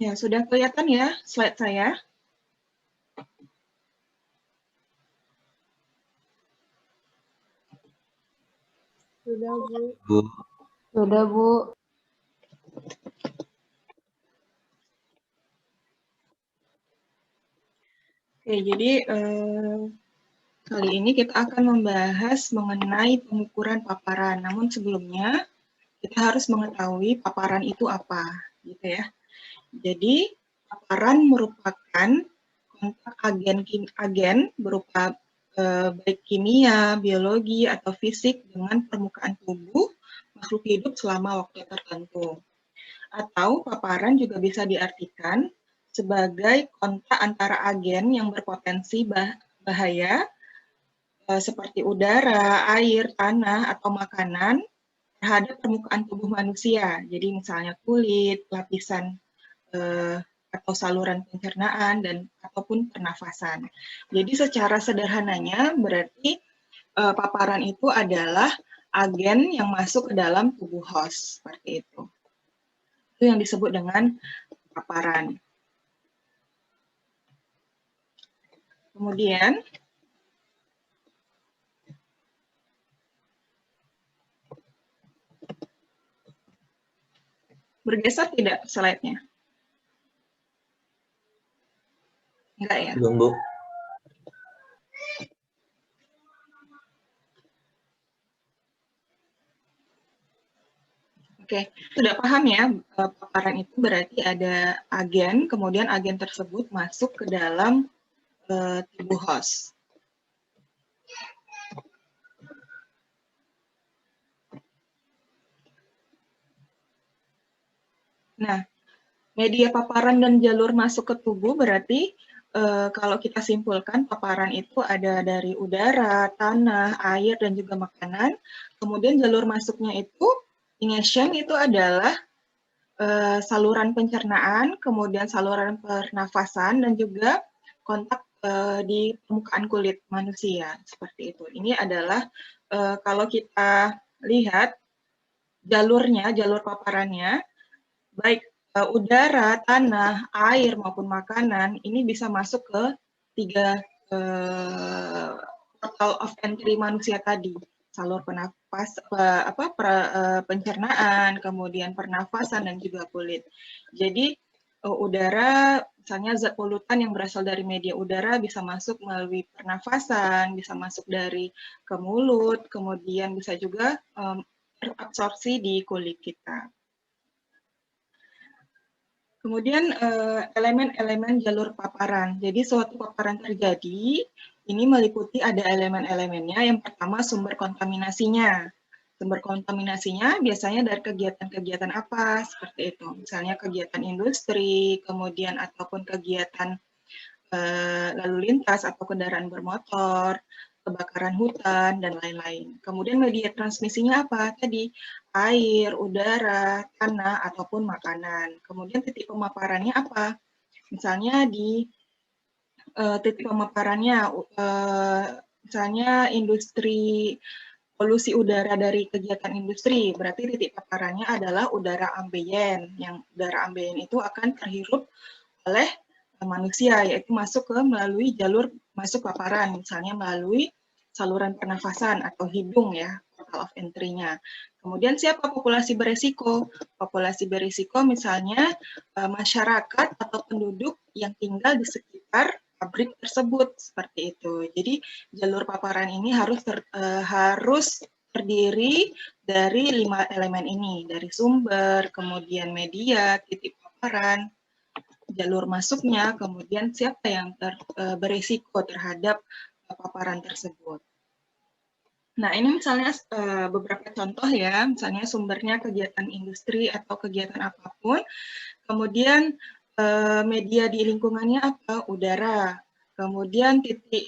Ya, sudah kelihatan ya slide saya? Sudah, Bu. Bu. Sudah, Bu. Oke, jadi kali ini kita akan membahas mengenai pengukuran paparan. Namun sebelumnya kita harus mengetahui paparan itu apa, gitu ya. Jadi paparan merupakan kontak agen berupa baik kimia, biologi, atau fisik dengan permukaan tubuh makhluk hidup selama waktu tertentu. Atau paparan juga bisa diartikan sebagai kontak antara agen yang berpotensi bahaya seperti udara, air, tanah, atau makanan terhadap permukaan tubuh manusia. Jadi misalnya kulit, lapisan atau saluran pencernaan dan ataupun pernafasan. Jadi secara sederhananya berarti paparan itu adalah agen yang masuk ke dalam tubuh host seperti itu. Itu yang disebut dengan paparan. Kemudian bergeser tidak slide-nya? Enggak ya? Belum, Bu. Oke, sudah paham ya, paparan itu berarti ada agen, kemudian agen tersebut masuk ke dalam tubuh host. Nah, media paparan dan jalur masuk ke tubuh berarti kalau kita simpulkan paparan itu ada dari udara, tanah, air, dan juga makanan. Kemudian jalur masuknya itu, ingestion itu adalah saluran pencernaan, kemudian saluran pernafasan, dan juga kontak di permukaan kulit manusia, seperti itu. Ini adalah kalau kita lihat jalurnya, jalur paparannya, baik udara, tanah, air, maupun makanan, ini bisa masuk ke tiga portal of entry manusia tadi. Salur pencernaan, kemudian pernafasan, dan juga kulit. Jadi udara, misalnya zat polutan yang berasal dari media udara bisa masuk melalui pernafasan, bisa masuk dari ke mulut, kemudian bisa juga terabsorpsi di kulit kita. Kemudian elemen-elemen jalur paparan. Jadi suatu paparan terjadi, ini meliputi ada elemen-elemennya. Yang pertama sumber kontaminasinya. Sumber kontaminasinya biasanya dari kegiatan-kegiatan apa, seperti itu. Misalnya kegiatan industri, kemudian ataupun kegiatan lalu lintas atau kendaraan bermotor, kebakaran hutan, dan lain-lain. Kemudian media transmisinya apa? Tadi air, udara, tanah, ataupun makanan. Kemudian titik pemaparannya apa? Misalnya di titik pemaparannya, misalnya industri polusi udara dari kegiatan industri, berarti titik paparannya adalah udara ambien, yang udara ambien itu akan terhirup oleh manusia, yaitu masuk melalui jalur masuk paparan, misalnya melalui saluran pernafasan atau hidung ya, portal of entry-nya. Kemudian siapa populasi beresiko? Populasi beresiko misalnya masyarakat atau penduduk yang tinggal di sekitar pabrik tersebut, seperti itu. Jadi jalur paparan ini harus terdiri dari 5 elemen ini, dari sumber, kemudian media, titik paparan, jalur masuknya, kemudian siapa yang berisiko terhadap paparan tersebut. Nah, ini misalnya beberapa contoh ya, misalnya sumbernya kegiatan industri atau kegiatan apapun, kemudian media di lingkungannya apa? Udara. Kemudian titik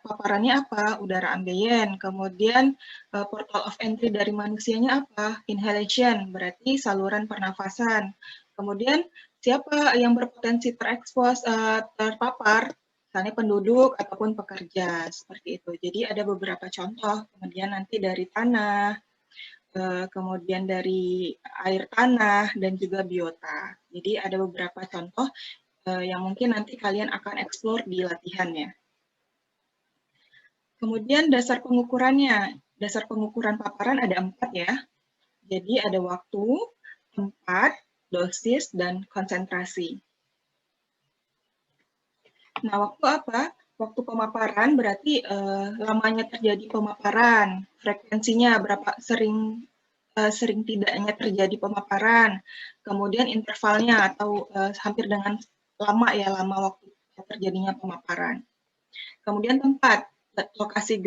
paparannya apa? Udara ambien. Kemudian portal of entry dari manusianya apa? Inhalation, berarti saluran pernafasan. Kemudian siapa yang berpotensi terpapar? Misalnya penduduk ataupun pekerja, seperti itu. Jadi ada beberapa contoh. Kemudian nanti dari tanah, kemudian dari air tanah, dan juga biota. Jadi ada beberapa contoh yang mungkin nanti kalian akan explore di latihan ya. Kemudian dasar pengukurannya. Dasar pengukuran paparan ada 4 ya. Jadi ada waktu, tempat, dosis, dan konsentrasi. Nah, waktu apa? Waktu pemaparan berarti lamanya terjadi pemaparan, frekuensinya berapa sering tidaknya terjadi pemaparan, kemudian intervalnya atau hampir dengan lama ya, lama waktu terjadinya pemaparan. Kemudian tempat, lokasi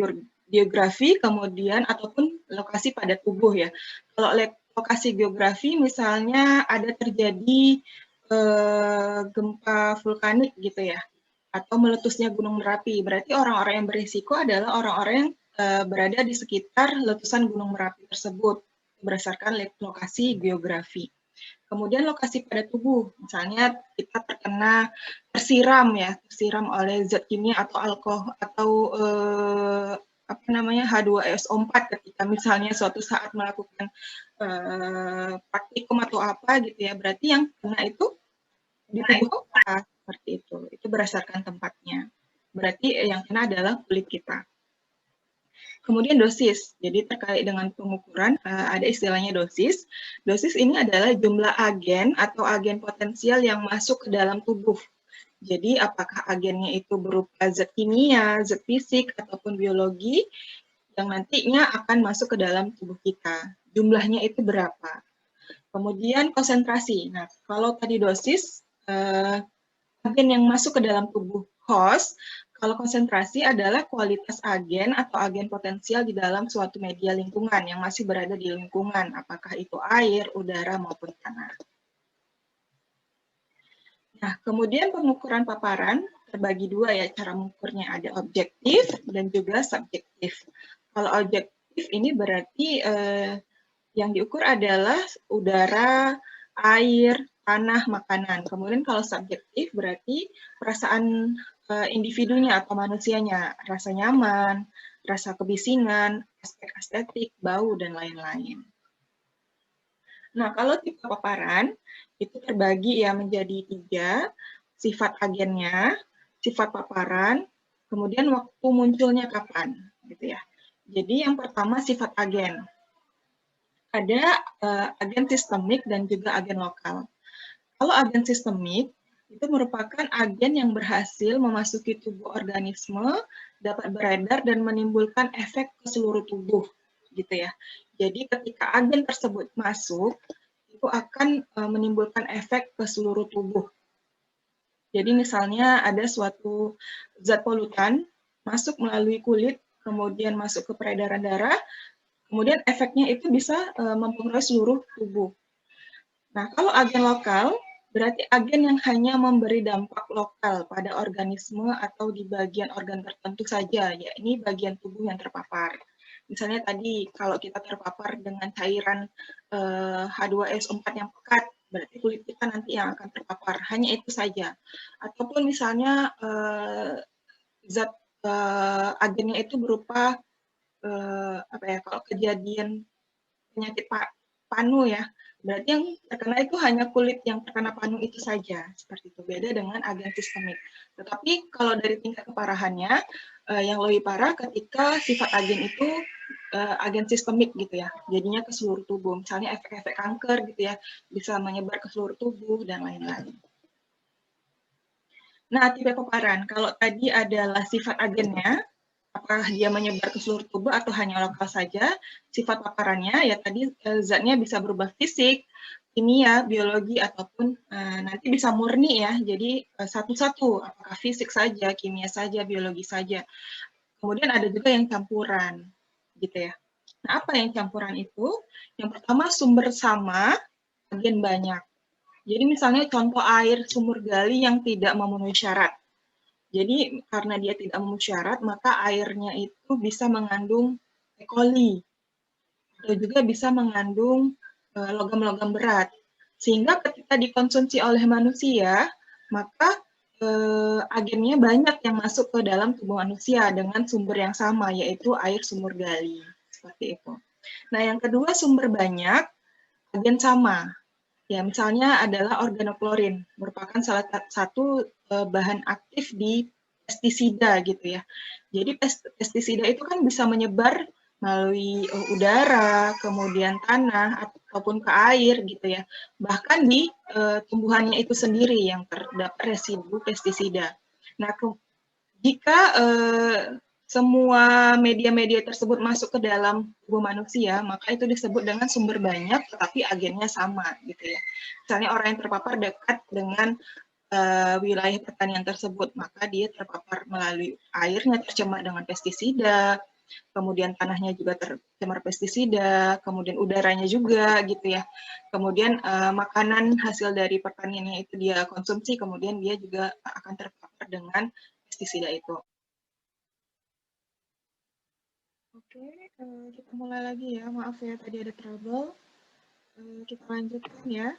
geografi, kemudian ataupun lokasi pada tubuh ya. Kalau lokasi geografi misalnya ada terjadi gempa vulkanik gitu ya, atau meletusnya Gunung Merapi. Berarti orang-orang yang berisiko adalah orang-orang yang berada di sekitar letusan Gunung Merapi tersebut berdasarkan lokasi geografi. Kemudian lokasi pada tubuh, misalnya kita tersiram oleh zat kimia atau alkohol atau H2SO4 ketika misalnya suatu saat melakukan praktikum atau apa gitu ya. Berarti yang kena itu di tubuh kita. Seperti itu berdasarkan tempatnya. Berarti yang kena adalah kulit kita. Kemudian dosis, jadi terkait dengan pengukuran ada istilahnya dosis. Dosis ini adalah jumlah agen atau agen potensial yang masuk ke dalam tubuh. Jadi apakah agennya itu berupa zat kimia, zat fisik, ataupun biologi yang nantinya akan masuk ke dalam tubuh kita. Jumlahnya itu berapa? Kemudian konsentrasi. Nah, kalau tadi dosis, agen yang masuk ke dalam tubuh host, kalau konsentrasi adalah kualitas agen atau agen potensial di dalam suatu media lingkungan yang masih berada di lingkungan, apakah itu air, udara, maupun tanah. Nah, kemudian pengukuran paparan terbagi 2 ya, cara mengukurnya ada objektif dan juga subjektif. Kalau objektif ini berarti yang diukur adalah udara, air, tanah, makanan. Kemudian kalau subjektif berarti perasaan individunya atau manusianya, rasa nyaman, rasa kebisingan, aspek estetik, bau, dan lain-lain. Nah, kalau tipe paparan itu terbagi ya menjadi 3, sifat agennya, sifat paparan, kemudian waktu munculnya kapan, gitu ya. Jadi yang pertama sifat agen. Ada agen sistemik dan juga agen lokal. Kalau agen sistemik, itu merupakan agen yang berhasil memasuki tubuh organisme, dapat beredar dan menimbulkan efek ke seluruh tubuh, gitu ya. Jadi ketika agen tersebut masuk, itu akan menimbulkan efek ke seluruh tubuh. Jadi misalnya ada suatu zat polutan masuk melalui kulit, kemudian masuk ke peredaran darah, kemudian efeknya itu bisa mempengaruhi seluruh tubuh. Nah, kalau agen lokal, berarti agen yang hanya memberi dampak lokal pada organisme atau di bagian organ tertentu saja, yakni bagian tubuh yang terpapar. Misalnya tadi, kalau kita terpapar dengan cairan H2SO4 yang pekat, berarti kulit kita nanti yang akan terpapar, hanya itu saja. Ataupun misalnya zat agennya itu berupa kalau kejadian penyakit panu ya, berarti yang terkena itu hanya kulit yang terkena panu itu saja, seperti itu. Beda dengan agen sistemik. Tetapi kalau dari tingkat keparahannya, yang lebih parah ketika sifat agen itu agen sistemik gitu ya, jadinya ke seluruh tubuh. Misalnya efek-efek kanker gitu ya, bisa menyebar ke seluruh tubuh dan lain-lain. Nah, tipe paparan, kalau tadi adalah sifat agennya, apakah dia menyebar ke seluruh tubuh atau hanya lokal saja, sifat paparannya ya tadi zatnya bisa berubah fisik, kimia, biologi, ataupun nanti bisa murni ya, jadi satu-satu, apakah fisik saja, kimia saja, biologi saja. Kemudian ada juga yang campuran, gitu ya. Nah, apa yang campuran itu? Yang pertama sumber sama, agen banyak. Jadi misalnya contoh air sumur gali yang tidak memenuhi syarat. Jadi karena dia tidak memenuhi syarat, maka airnya itu bisa mengandung E. coli atau juga bisa mengandung logam-logam berat. Sehingga ketika dikonsumsi oleh manusia, maka agennya banyak yang masuk ke dalam tubuh manusia dengan sumber yang sama, yaitu air sumur gali. Seperti itu. Nah, yang kedua sumber banyak, agen sama. Ya, misalnya adalah organoklorin, merupakan salah satu bahan aktif di pestisida gitu ya. Jadi pestisida itu kan bisa menyebar melalui udara, kemudian tanah, ataupun ke air gitu ya. Bahkan di tumbuhannya itu sendiri yang terdapat residu pestisida. Nah, jika semua media-media tersebut masuk ke dalam tubuh manusia, maka itu disebut dengan sumber banyak, tetapi agennya sama, gitu ya. Misalnya orang yang terpapar dekat dengan wilayah pertanian tersebut, maka dia terpapar melalui airnya tercemar dengan pestisida, kemudian tanahnya juga tercemar pestisida, kemudian udaranya juga, gitu ya. Kemudian makanan hasil dari pertaniannya itu dia konsumsi, kemudian dia juga akan terpapar dengan pestisida itu. Oke, kita mulai lagi ya. Maaf ya, tadi ada trouble. Kita lanjutkan ya.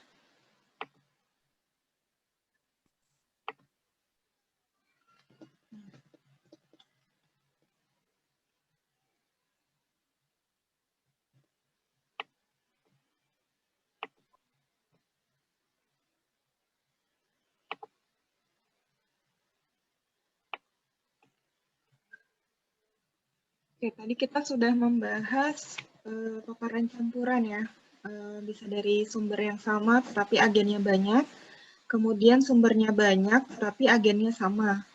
Oke, tadi kita sudah membahas paparan campuran ya. Bisa dari sumber yang sama, tetapi agennya banyak. Kemudian sumbernya banyak, tetapi agennya sama.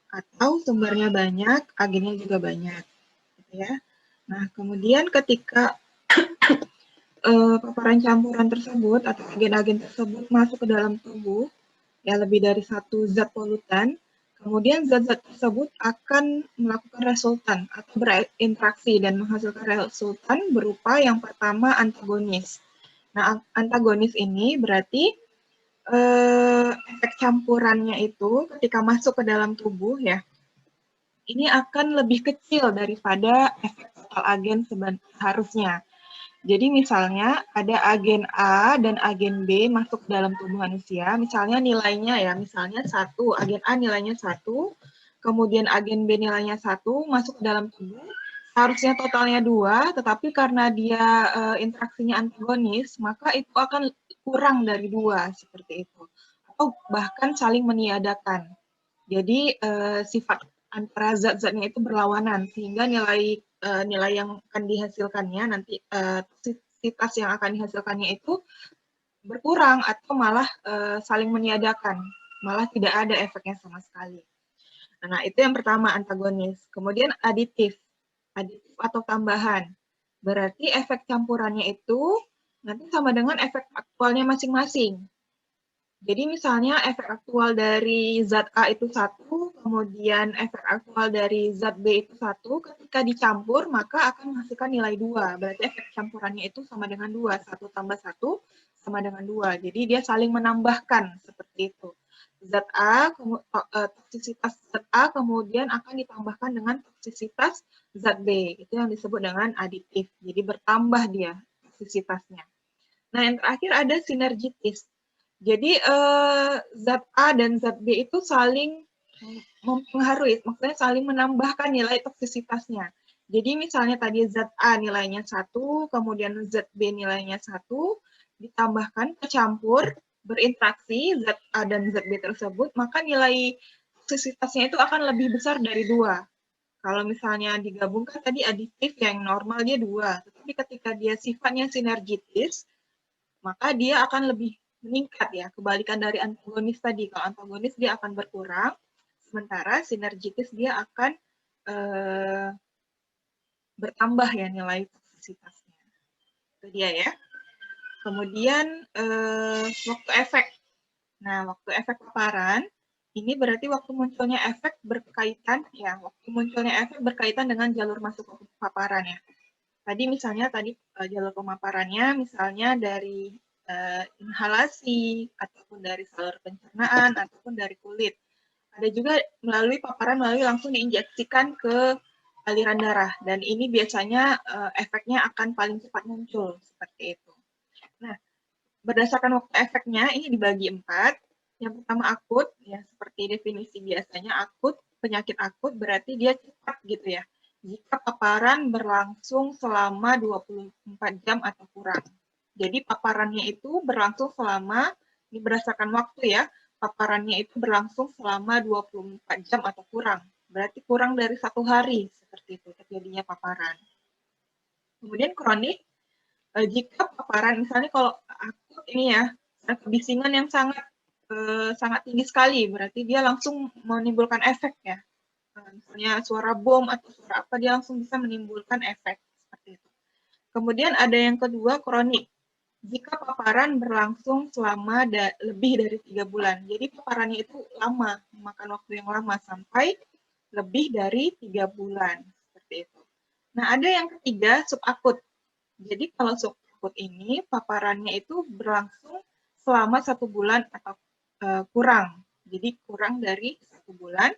Atau sumbernya banyak, agennya juga banyak. Gitu ya. Nah, kemudian ketika paparan campuran tersebut atau agen-agen tersebut masuk ke dalam tubuh, ya lebih dari satu zat polutan, kemudian zat-zat tersebut akan melakukan resultan atau berinteraksi dan menghasilkan resultan berupa yang pertama antagonis. Nah, antagonis ini berarti efek campurannya itu ketika masuk ke dalam tubuh ya, ini akan lebih kecil daripada efek total agen seharusnya. Jadi misalnya ada agen A dan agen B masuk ke dalam tubuh manusia, misalnya nilainya ya, misalnya 1, agen A nilainya 1, kemudian agen B nilainya 1, masuk ke dalam tubuh, harusnya totalnya 2, tetapi karena dia interaksinya antagonis, maka itu akan kurang dari 2, seperti itu. Atau bahkan saling meniadakan. Jadi sifat antara zat-zatnya itu berlawanan, sehingga nilai yang akan dihasilkannya nanti toksisitas yang akan dihasilkannya itu berkurang atau malah saling meniadakan, malah tidak ada efeknya sama sekali. Nah, itu yang pertama antagonis. Kemudian aditif atau tambahan. Berarti efek campurannya itu nanti sama dengan efek aktualnya masing-masing. Jadi misalnya efek aktual dari zat A itu 1, kemudian efek aktual dari zat B itu 1, ketika dicampur maka akan menghasilkan nilai 2. Berarti efek campurannya itu sama dengan 2, 1 tambah 1 sama dengan 2. Jadi dia saling menambahkan seperti itu. Zat A, toksisitas zat A kemudian akan ditambahkan dengan toksisitas zat B. Itu yang disebut dengan aditif. Jadi bertambah dia toksisitasnya. Nah, yang terakhir ada sinergitis. Jadi zat A dan zat B itu saling mempengaruhi, maksudnya saling menambahkan nilai toksisitasnya. Jadi misalnya tadi zat A nilainya 1, kemudian zat B nilainya 1, ditambahkan, kecampur, berinteraksi zat A dan zat B tersebut, maka nilai toksisitasnya itu akan lebih besar dari 2. Kalau misalnya digabungkan tadi aditif yang normal dia 2, tetapi ketika dia sifatnya sinergitis, maka dia akan lebih meningkat ya, kebalikan dari antagonis tadi. Kalau antagonis dia akan berkurang, sementara sinergitis dia akan bertambah ya nilai toksisitasnya. Itu dia ya. Kemudian waktu efek. Nah, waktu efek paparan, ini berarti waktu munculnya efek berkaitan ya, waktu munculnya efek berkaitan dengan jalur masuk paparan ya. Tadi misalnya jalur pemaparannya misalnya dari inhalasi, ataupun dari saluran pencernaan, ataupun dari kulit. Ada juga melalui langsung diinjeksikan ke aliran darah, dan ini biasanya efeknya akan paling cepat muncul, seperti itu. Nah, berdasarkan waktu efeknya, ini dibagi 4. Yang pertama akut, ya seperti definisi biasanya akut, penyakit akut berarti dia cepat gitu ya. Jika paparan paparan berlangsung selama 24 jam atau kurang. Jadi paparannya itu berlangsung selama, ini berdasarkan waktu ya, paparannya itu berlangsung selama 24 jam atau kurang. Berarti kurang dari 1 hari, seperti itu terjadinya paparan. Kemudian kronik, jika paparan, misalnya kalau akut ini ya, kebisingan yang sangat tinggi sekali, berarti dia langsung menimbulkan efek ya. Misalnya suara bom atau suara apa, dia langsung bisa menimbulkan efek seperti itu. Kemudian ada yang kedua, kronik. Jika paparan berlangsung selama lebih dari 3 bulan. Jadi paparannya itu lama, memakan waktu yang lama sampai lebih dari 3 bulan. Seperti itu. Nah, ada yang ketiga, subakut. Jadi kalau subakut ini paparannya itu berlangsung selama 1 bulan atau kurang. Jadi kurang dari 1 bulan.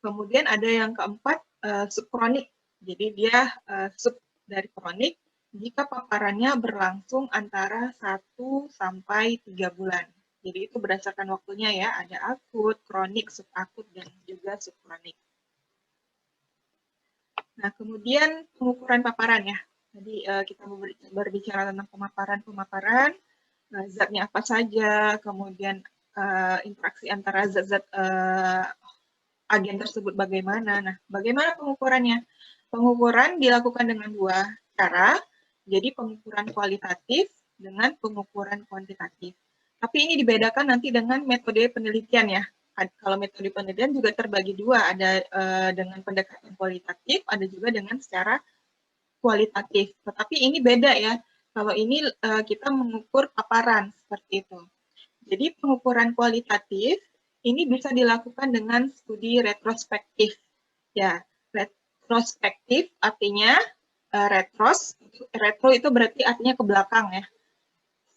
Kemudian ada yang keempat, subkronik. Jadi dia sub dari kronik jika paparannya berlangsung antara 1 sampai 3 bulan. Jadi itu berdasarkan waktunya ya, ada akut, kronik, subakut, dan juga subkronik. Nah, kemudian pengukuran paparan ya. Jadi kita berbicara tentang pemaparan, zatnya apa saja, kemudian interaksi antara zat-zat agen tersebut bagaimana. Nah, bagaimana pengukurannya? Pengukuran dilakukan dengan 2 cara, jadi pengukuran kualitatif dengan pengukuran kuantitatif. Tapi ini dibedakan nanti dengan metode penelitian ya. Kalau metode penelitian juga terbagi 2, ada dengan pendekatan kualitatif, ada juga dengan secara kualitatif. Tetapi ini beda ya. Kalau ini kita mengukur paparan seperti itu. Jadi pengukuran kualitatif ini bisa dilakukan dengan studi retrospektif. Ya, retrospektif artinya retro itu berarti artinya ke belakang ya.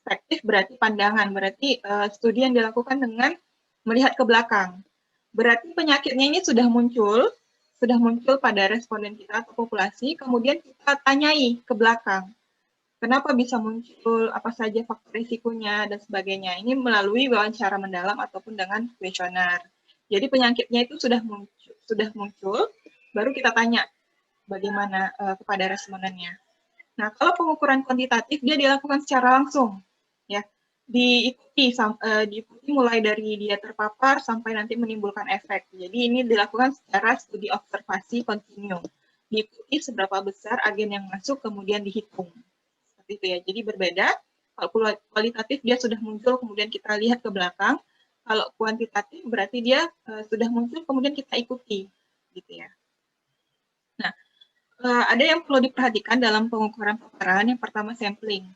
Spektif berarti pandangan, berarti studi yang dilakukan dengan melihat ke belakang. Berarti penyakitnya ini sudah muncul pada responden kita atau populasi, kemudian kita tanyai ke belakang. Kenapa bisa muncul, apa saja faktor risikonya, dan sebagainya. Ini melalui wawancara mendalam ataupun dengan kuesioner. Jadi penyakitnya itu sudah muncul, baru kita tanya bagaimana kepada respondennya. Nah, kalau pengukuran kuantitatif, dia dilakukan secara langsung. Ya, diikuti mulai dari dia terpapar sampai nanti menimbulkan efek. Jadi ini dilakukan secara studi observasi kontinu. Diikuti seberapa besar agen yang masuk, kemudian dihitung. Itu ya. Jadi berbeda. Kalau kualitatif dia sudah muncul, kemudian kita lihat ke belakang. Kalau kuantitatif berarti dia sudah muncul, kemudian kita ikuti, gitu ya. Nah, ada yang perlu diperhatikan dalam pengukuran paparan. Yang pertama sampling.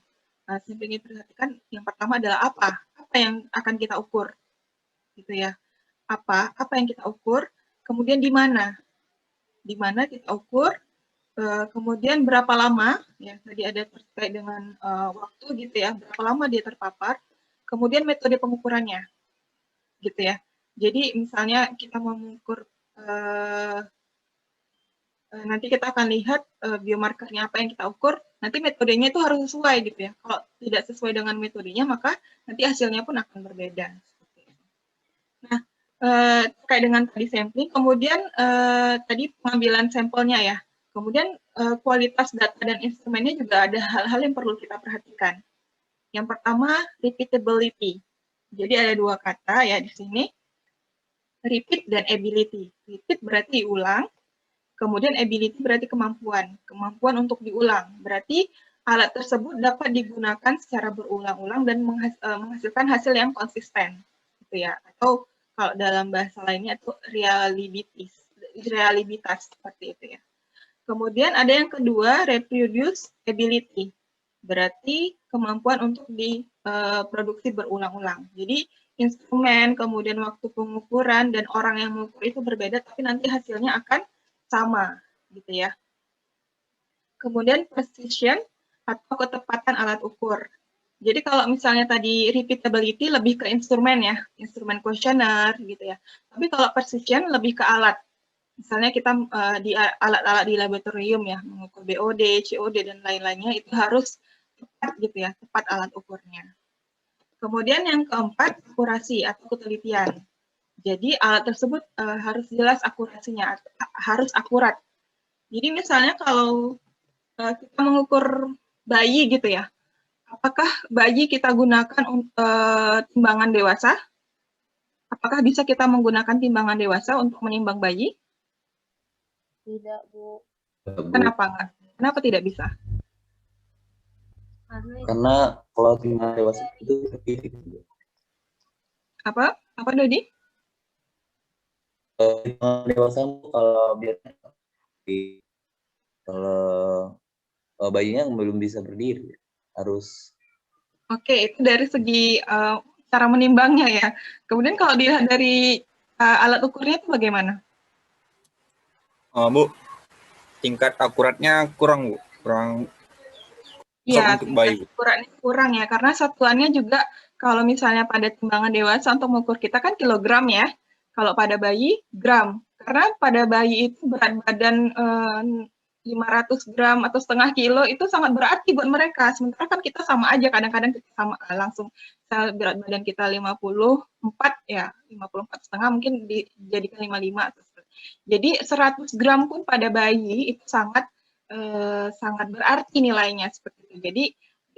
Sampling yang diperhatikan, yang pertama adalah apa? Apa yang akan kita ukur, gitu ya. Apa yang kita ukur? Kemudian di mana? Di mana kita ukur? Kemudian berapa lama, ya tadi ada terkait dengan waktu gitu ya, berapa lama dia terpapar, kemudian metode pengukurannya, gitu ya. Jadi misalnya kita mengukur, nanti kita akan lihat biomarkernya apa yang kita ukur, nanti metodenya itu harus sesuai gitu ya. Kalau tidak sesuai dengan metodenya, maka nanti hasilnya pun akan berbeda. Nah, terkait dengan tadi sampling, kemudian tadi pengambilan sampelnya ya. Kemudian kualitas data dan instrumennya juga ada hal-hal yang perlu kita perhatikan. Yang pertama, repeatability. Jadi ada 2 kata ya di sini, repeat dan ability. Repeat berarti ulang, kemudian ability berarti kemampuan. Kemampuan untuk diulang. Berarti alat tersebut dapat digunakan secara berulang-ulang dan menghasilkan hasil yang konsisten. Gitu ya. Atau kalau dalam bahasa lainnya itu reliabilitas seperti itu ya. Kemudian ada yang kedua, reproducibility. Berarti kemampuan untuk diproduksi berulang-ulang. Jadi instrumen, kemudian waktu pengukuran, dan orang yang mengukur itu berbeda, tapi nanti hasilnya akan sama, gitu ya. Kemudian precision atau ketepatan alat ukur. Jadi kalau misalnya tadi repeatability lebih ke instrumen ya, instrumen kuesioner gitu ya. Tapi kalau precision lebih ke alat. Misalnya kita di alat-alat di laboratorium ya, mengukur BOD, COD, dan lain-lainnya, itu harus tepat gitu ya, tepat alat ukurnya. Kemudian yang keempat, akurasi atau ketelitian. Jadi alat tersebut harus jelas akurasinya, harus akurat. Jadi misalnya kalau kita mengukur bayi gitu ya, apakah bayi kita gunakan timbangan dewasa? Apakah bisa kita menggunakan timbangan dewasa untuk menimbang bayi? Tidak, Bu. Bu. Kenapa enggak? Kenapa tidak bisa? Karena kalau timbangan dewasa itu terpilih. Apa? Apa, Dodi? Timbangan dewasa kalau biasanya kalau bayinya belum bisa berdiri, harus. Oke, itu dari segi cara menimbangnya ya. Kemudian kalau dilihat dari alat ukurnya itu bagaimana? Bu, tingkat akuratnya kurang, Bu. Kurang Iya, untuk bayi, Bu. ukurannya kurang ya, karena satuannya juga kalau misalnya pada timbangan dewasa untuk mengukur kita kan kilogram ya. Kalau pada bayi, gram. Karena pada bayi itu berat badan 500 gram atau setengah kilo itu sangat berarti buat mereka. Sementara kan kita sama aja, kadang-kadang kita sama langsung berat badan kita 54 ya, 54,5 mungkin dijadikan 55. Jadi 100 gram pun pada bayi itu sangat berarti nilainya seperti itu. Jadi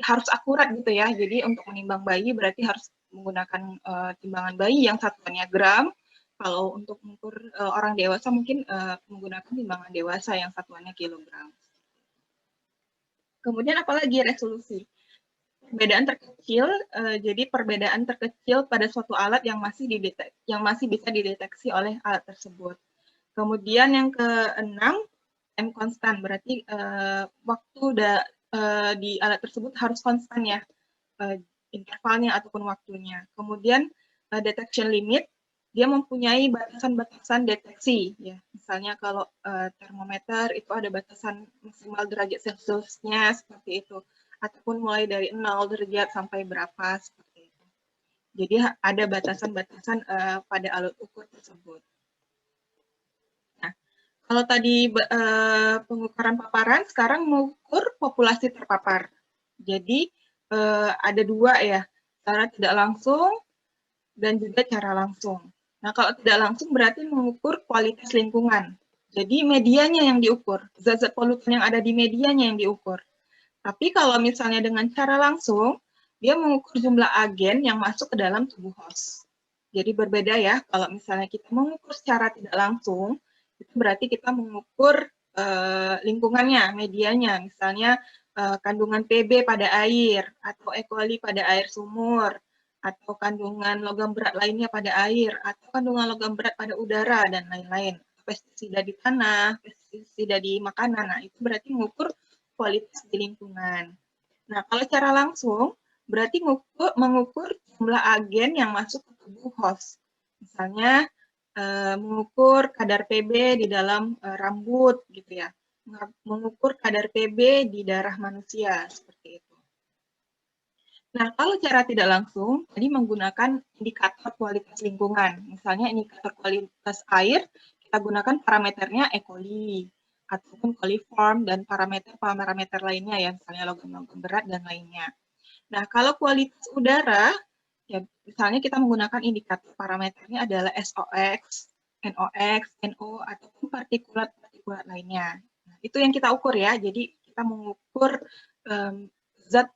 harus akurat gitu ya. Jadi untuk menimbang bayi berarti harus menggunakan timbangan bayi yang satuannya gram. Kalau untuk mengukur orang dewasa mungkin menggunakan timbangan dewasa yang satuannya kilogram. Kemudian apalagi resolusi. Perbedaan terkecil, jadi perbedaan terkecil pada suatu alat yang masih bisa dideteksi oleh alat tersebut. Kemudian yang keenam, M konstan, berarti waktu di alat tersebut harus konstan ya, intervalnya ataupun waktunya. Kemudian detection limit, dia mempunyai batasan-batasan deteksi ya. Misalnya kalau termometer itu ada batasan maksimal derajat Celciusnya seperti itu, ataupun mulai dari 0 derajat sampai berapa seperti itu. Jadi ada batasan-batasan pada alat ukur tersebut. Nah, kalau tadi pengukuran paparan, sekarang mengukur populasi terpapar. Jadi ada dua ya, cara tidak langsung dan juga cara langsung. Nah, kalau tidak langsung berarti mengukur kualitas lingkungan. Jadi medianya yang diukur, zat-zat polutan yang ada di medianya yang diukur. Tapi kalau misalnya dengan cara langsung, dia mengukur jumlah agen yang masuk ke dalam tubuh host. Jadi berbeda ya, kalau misalnya kita mengukur secara tidak langsung, itu berarti kita mengukur lingkungannya, medianya, misalnya kandungan Pb pada air, atau E. coli pada air sumur, atau kandungan logam berat lainnya pada air, atau kandungan logam berat pada udara, dan lain-lain. Pestisida di tanah, pestisida di makanan, nah itu berarti mengukur kualitas di lingkungan. Nah, kalau cara langsung, berarti mengukur jumlah agen yang masuk ke tubuh host. Misalnya, mengukur kadar Pb di dalam rambut, gitu ya. Mengukur kadar Pb di darah manusia, seperti itu. Nah, kalau cara tidak langsung, tadi menggunakan indikator kualitas lingkungan. Misalnya indikator kualitas air, kita gunakan parameternya E. coli, ataupun coliform, dan parameter lainnya ya, misalnya logam-logam berat dan lainnya. Nah, kalau kualitas udara, ya misalnya kita menggunakan indikator parameternya adalah SOx, NOx, NO, ataupun partikulat-partikulat lainnya. Nah, itu yang kita ukur ya, jadi kita mengukur zat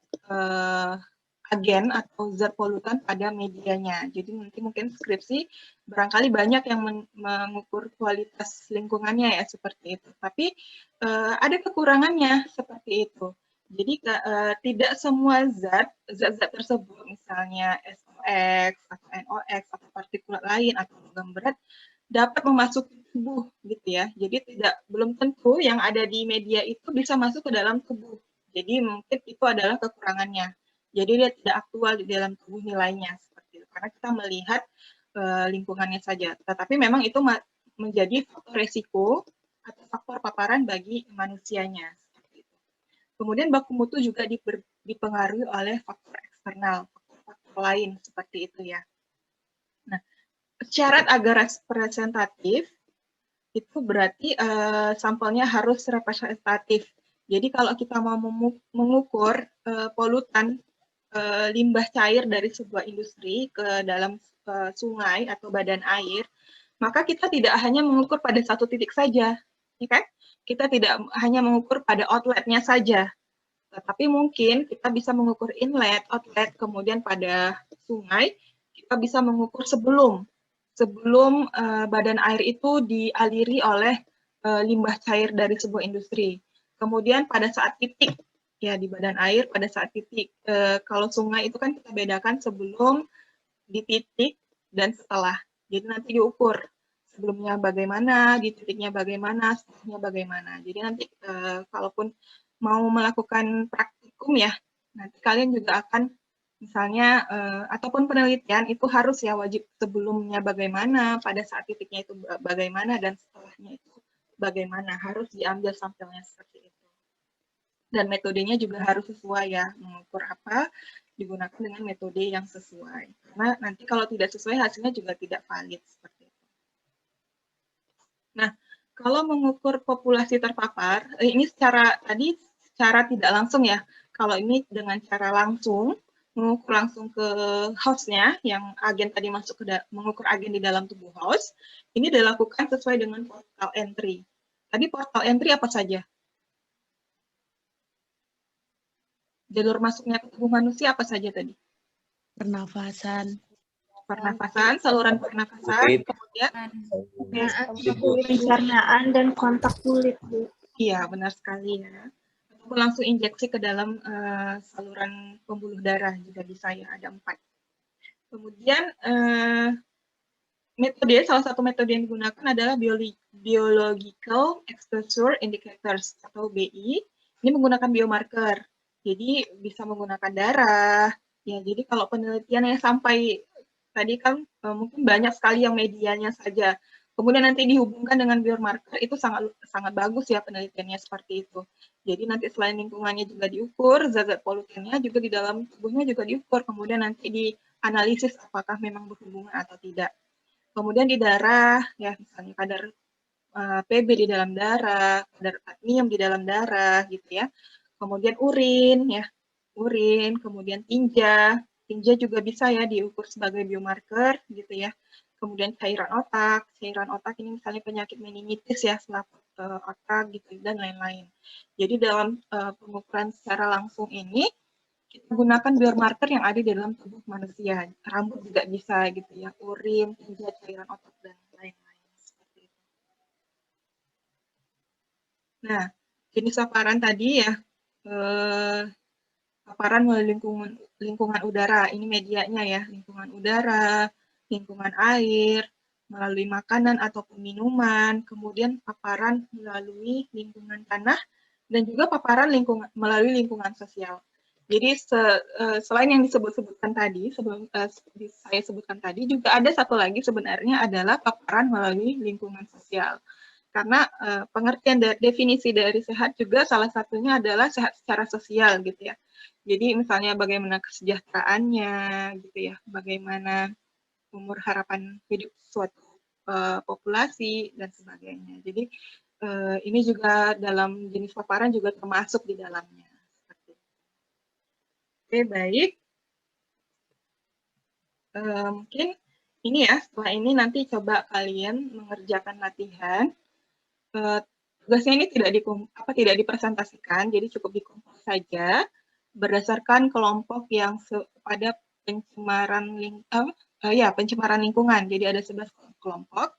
agen atau zat polutan pada medianya. Jadi nanti mungkin skripsi barangkali banyak yang mengukur kualitas lingkungannya ya seperti itu. Tapi ada kekurangannya seperti itu. Jadi tidak semua zat-zat tersebut, misalnya SOx atau NOx atau partikulat lain atau logam berat dapat memasuki tubuh gitu ya. Jadi belum tentu yang ada di media itu bisa masuk ke dalam tubuh. Jadi mungkin itu adalah kekurangannya. Jadi dia tidak aktual di dalam tubuh nilainya seperti itu. Karena kita melihat lingkungannya saja. Tetapi memang itu menjadi faktor resiko atau faktor paparan bagi manusianya. Seperti itu. Kemudian baku mutu juga dipengaruhi oleh faktor eksternal, faktor lain seperti itu ya. Nah, syarat agar representatif itu berarti sampelnya harus representatif. Jadi kalau kita mau mengukur polutan limbah cair dari sebuah industri ke dalam sungai atau badan air, maka kita tidak hanya mengukur pada satu titik saja, ya kan? kita tidak hanya mengukur pada outletnya saja, tetapi mungkin kita bisa mengukur inlet, outlet, kemudian pada sungai, kita bisa mengukur sebelum badan air itu dialiri oleh limbah cair dari sebuah industri. Kemudian pada saat titik, ya di badan air pada saat titik, kalau sungai itu kan kita bedakan sebelum, di titik, dan setelah. Jadi nanti diukur sebelumnya bagaimana, di titiknya bagaimana, setelahnya bagaimana. Jadi nanti kalaupun mau melakukan praktikum ya, nanti kalian juga akan misalnya ataupun penelitian itu harus ya wajib sebelumnya bagaimana, pada saat titiknya itu bagaimana, dan setelahnya itu bagaimana, harus diambil sampelnya seperti itu. Dan metodenya juga harus sesuai ya, mengukur apa, digunakan dengan metode yang sesuai. Karena nanti kalau tidak sesuai hasilnya juga tidak valid seperti itu. Nah, kalau mengukur populasi terpapar, ini secara tidak langsung ya. Kalau ini dengan cara langsung, mengukur langsung ke host-nya, yang agen tadi masuk mengukur agen di dalam tubuh host, ini dilakukan sesuai dengan portal entry. Tadi portal entry apa saja? Jalur masuknya ke tubuh manusia apa saja tadi? Pernafasan. Saluran pernafasan, kemudian pencernaan dan kontak kulit, Bu. iya, benar sekali ya. Ataupun langsung injeksi ke dalam saluran pembuluh darah juga bisa ya, ada 4. Kemudian salah satu metode yang digunakan adalah Biological Exposure Indicators atau BI. Ini menggunakan biomarker. Jadi bisa menggunakan darah. Ya, jadi kalau penelitiannya sampai tadi kan mungkin banyak sekali yang medianya saja. Kemudian nanti dihubungkan dengan biomarker, itu sangat bagus ya penelitiannya seperti itu. Jadi nanti selain lingkungannya juga diukur, zat-zat polutannya juga di dalam tubuhnya juga diukur. Kemudian nanti dianalisis apakah memang berhubungan atau tidak. Kemudian di darah, ya misalnya kadar PB di dalam darah, kadar kadmium di dalam darah, gitu ya. Kemudian urin, ya, kemudian tinja juga bisa ya diukur sebagai biomarker, gitu ya. Kemudian cairan otak ini misalnya penyakit meningitis ya, selaput otak, gitu, dan lain-lain. Jadi dalam pengukuran secara langsung ini, kita gunakan biomarker yang ada di dalam tubuh manusia. Rambut juga bisa gitu ya, urin, tinja, cairan otak, dan lain-lain. Seperti itu. Nah, jenis paparan tadi ya, paparan melalui lingkungan udara. Ini medianya ya, lingkungan udara, lingkungan air, melalui makanan ataupun minuman, kemudian paparan melalui lingkungan tanah, dan juga paparan melalui lingkungan sosial. Jadi selain yang disebutkan tadi, saya sebutkan tadi, juga ada satu lagi sebenarnya adalah paparan melalui lingkungan sosial. Karena pengertian definisi dari sehat juga salah satunya adalah sehat secara sosial gitu ya. Jadi misalnya bagaimana kesejahteraannya gitu ya, bagaimana umur harapan hidup suatu populasi dan sebagainya. Jadi ini juga dalam jenis paparan juga termasuk di dalamnya. Oke, baik. Mungkin ini ya, setelah ini nanti coba kalian mengerjakan latihan. Tugasnya ini tidak dipresentasikan, jadi cukup dikumpul saja berdasarkan kelompok yang pada pencemaran lingkungan. Jadi ada 11 kelompok.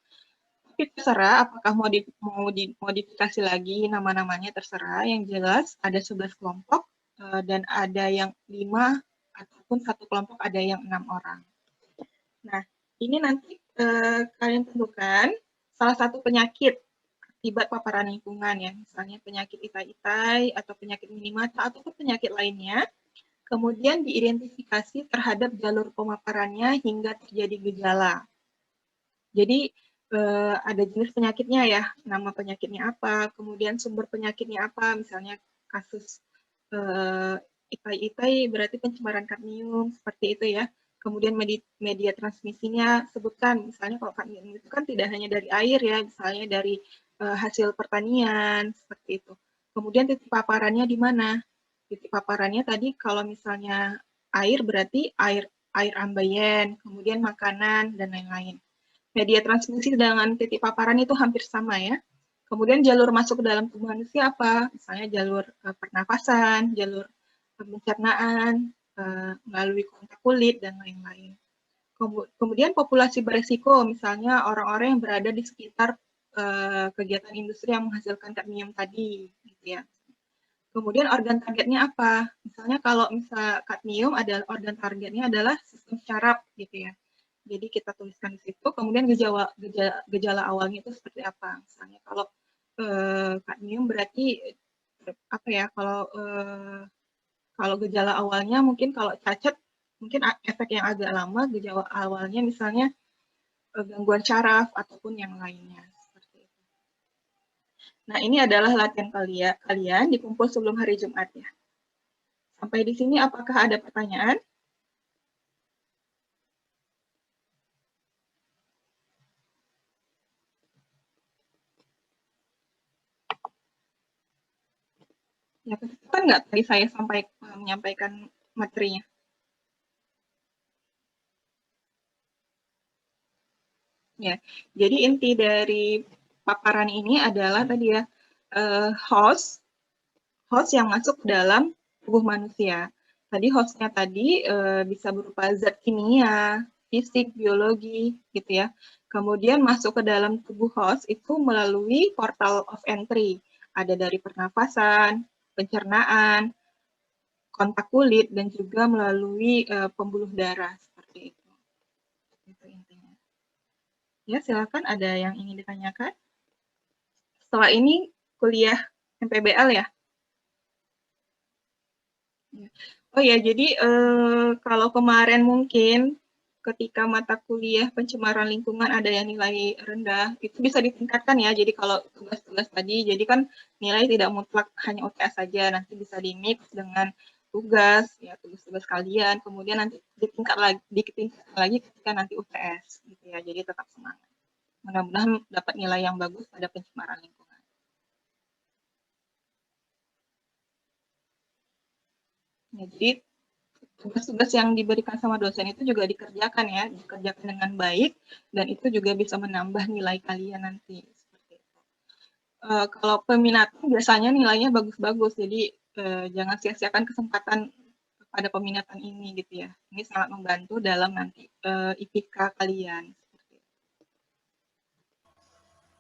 Tapi terserah apakah mau dimodifikasi lagi nama-namanya, terserah. Yang jelas ada 11 kelompok dan ada yang 5 ataupun satu kelompok ada yang 6 orang. Nah, ini nanti kalian tentukan salah satu penyakit akibat paparan lingkungan ya, misalnya penyakit itai-itai atau penyakit minimata ataupun penyakit lainnya. Kemudian diidentifikasi terhadap jalur pemaparannya hingga terjadi gejala. Jadi ada jenis penyakitnya ya, nama penyakitnya apa, kemudian sumber penyakitnya apa, misalnya kasus itai-itai berarti pencemaran kadmium, seperti itu ya. Kemudian media transmisinya sebutkan, misalnya kalau kadmium itu kan tidak hanya dari air ya, misalnya dari hasil pertanian, seperti itu. Kemudian titik paparannya di mana? Titik paparannya tadi kalau misalnya air berarti air ambeien, kemudian makanan, dan lain-lain. Media transmisi dengan titik paparan itu hampir sama ya. Kemudian jalur masuk ke dalam tubuh manusia apa? Misalnya jalur pernafasan, jalur pencernaan, melalui kontak kulit, dan lain-lain. Kemudian populasi beresiko, misalnya orang-orang yang berada di sekitar kegiatan industri yang menghasilkan kadmium tadi, gitu ya. Kemudian organ targetnya apa? Misalnya kalau kadmium adalah organ targetnya adalah sistem syaraf, gitu ya. Jadi kita tuliskan di situ. Kemudian gejala awalnya itu seperti apa? Misalnya kalau kadmium berarti apa ya? Kalau gejala awalnya mungkin kalau cacat mungkin efek yang agak lama, gejala awalnya misalnya gangguan syaraf ataupun yang lainnya. Nah, ini adalah latihan kalian dikumpul sebelum hari Jumat ya. Sampai di sini apakah ada pertanyaan? Ya, kan nggak tadi saya menyampaikan materinya? Ya, jadi inti dari paparan ini adalah tadi ya, host yang masuk ke dalam tubuh manusia. Tadi hostnya tadi bisa berupa zat kimia, fisik, biologi, gitu ya. Kemudian masuk ke dalam tubuh host itu melalui portal of entry. Ada dari pernafasan, pencernaan, kontak kulit, dan juga melalui pembuluh darah seperti itu. Itu intinya. Ya, silakan ada yang ingin ditanyakan. Setelah ini kuliah MPBL ya. Oh ya, jadi kalau kemarin mungkin ketika mata kuliah pencemaran lingkungan ada yang nilai rendah, itu bisa ditingkatkan ya. Jadi kalau tugas-tugas tadi, jadi kan nilai tidak mutlak hanya UTS saja, nanti bisa di-mix dengan tugas, ya tugas-tugas kalian, kemudian nanti ditingkatkan lagi ketika nanti UTS, gitu ya. Jadi tetap semangat. Mudah-mudahan dapat nilai yang bagus pada pencemaran lingkungan. Ya, jadi tugas-tugas yang diberikan sama dosen itu juga dikerjakan ya, dikerjakan dengan baik, dan itu juga bisa menambah nilai kalian nanti. Seperti itu. Kalau peminatan biasanya nilainya bagus-bagus, jadi jangan sia-siakan kesempatan pada peminatan ini gitu ya. Ini sangat membantu dalam nanti IPK kalian. Seperti itu.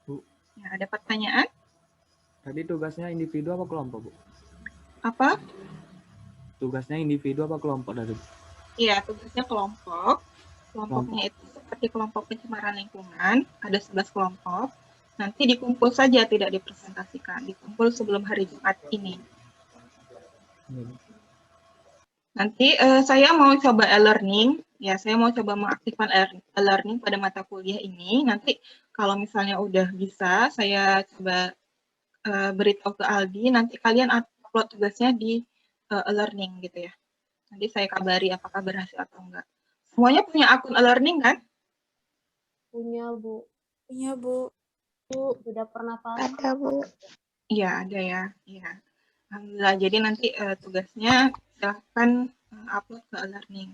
Bu, ya, ada pertanyaan? tadi tugasnya individu apa kelompok, Bu? Apa? Tugasnya individu apa kelompok tadi? Iya, tugasnya kelompok. Kelompoknya itu seperti kelompok pencemaran lingkungan, ada 11 kelompok. Nanti dikumpul saja, tidak dipresentasikan. Dikumpul sebelum hari Jumat ini. Nanti saya mau coba e-learning. Ya, saya mau coba mengaktifkan e-learning pada mata kuliah ini. Nanti kalau misalnya udah bisa, saya coba beritahu ke Aldi. Nanti kalian upload tugasnya di e-learning gitu ya. Nanti saya kabari apakah berhasil atau enggak. Semuanya punya akun e-learning kan? Punya, Bu. Punya, Bu. Bu, sudah pernah pakai? Ada, Bu. Iya, ada ya. Iya. Alhamdulillah. Jadi nanti tugasnya silahkan upload ke e-learning.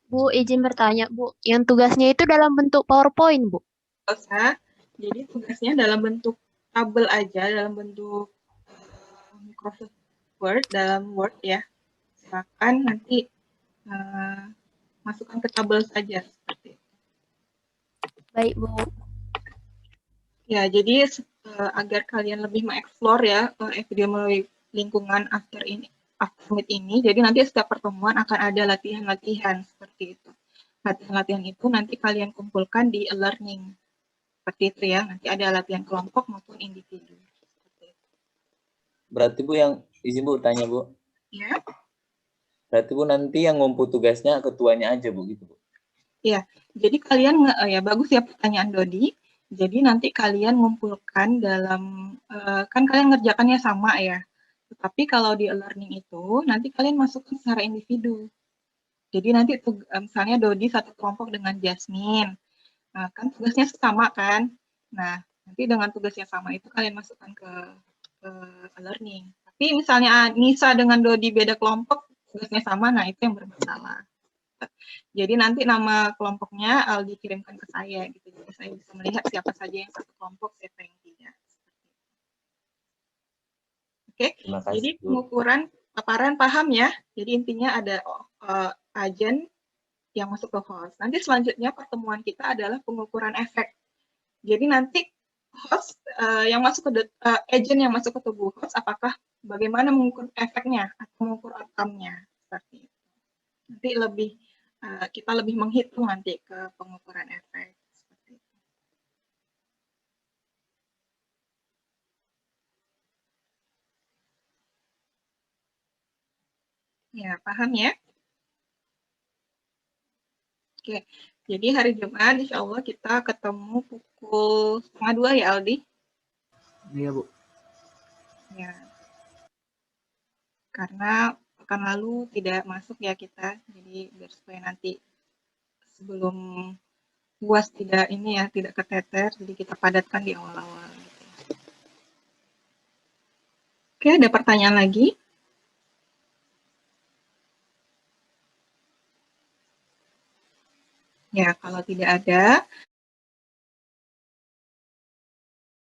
Bu, izin bertanya, Bu. Yang tugasnya itu dalam bentuk PowerPoint, Bu? Usah. Jadi tugasnya dalam bentuk tabel aja, dalam bentuk Microsoft Word, dalam Word ya. Silakan nanti masukkan ke tabel saja seperti itu. Baik, Bu. Ya, jadi agar kalian lebih mengeksplor ya epidemiologi lingkungan after meet ini, jadi nanti setiap pertemuan akan ada latihan-latihan seperti itu. Latihan-latihan itu nanti kalian kumpulkan di e-learning. Seperti itu ya, nanti ada latihan kelompok maupun individu. Berarti Bu yang izin Bu tanya Bu. Ya. Berarti Bu nanti yang ngumpul tugasnya ketuanya aja Bu gitu Bu. Ya, jadi kalian ya bagus ya pertanyaan Dodi. Jadi nanti kalian ngumpulkan dalam kan kalian ngerjakannya sama ya. Tetapi kalau di e-learning itu nanti kalian masukkan secara individu. Jadi nanti misalnya Dodi satu kelompok dengan Jasmine. Nah, kan tugasnya sama kan? Nah, nanti dengan tugas yang sama itu kalian masukkan ke e-learning. Tapi misalnya Nisa dengan Dodi beda kelompok, tugasnya sama, nah itu yang bermasalah. Jadi nanti nama kelompoknya dikirimkan ke saya gitu. Jadi saya bisa melihat siapa saja yang satu kelompok, siapa yang tidak. Oke, Terima jadi kasih, Bu. pengukuran paparan paham ya. Jadi intinya ada agen yang masuk ke host. Nanti selanjutnya pertemuan kita adalah pengukuran efek. Jadi nanti host yang masuk ke agent yang masuk ke tubuh host, apakah bagaimana mengukur efeknya atau mengukur outcome-nya seperti itu. Nanti lebih kita lebih menghitung nanti ke pengukuran efek seperti itu. Ya, paham ya? Oke, jadi hari Jumat insya Allah kita ketemu pukul 1:30 ya Aldi? Iya, Bu. Ya, karena pekan lalu tidak masuk ya kita, jadi biar supaya nanti sebelum UAS tidak ini ya, tidak keteter, jadi kita padatkan di awal-awal. Gitu. Oke, ada pertanyaan lagi? Ya, kalau tidak ada,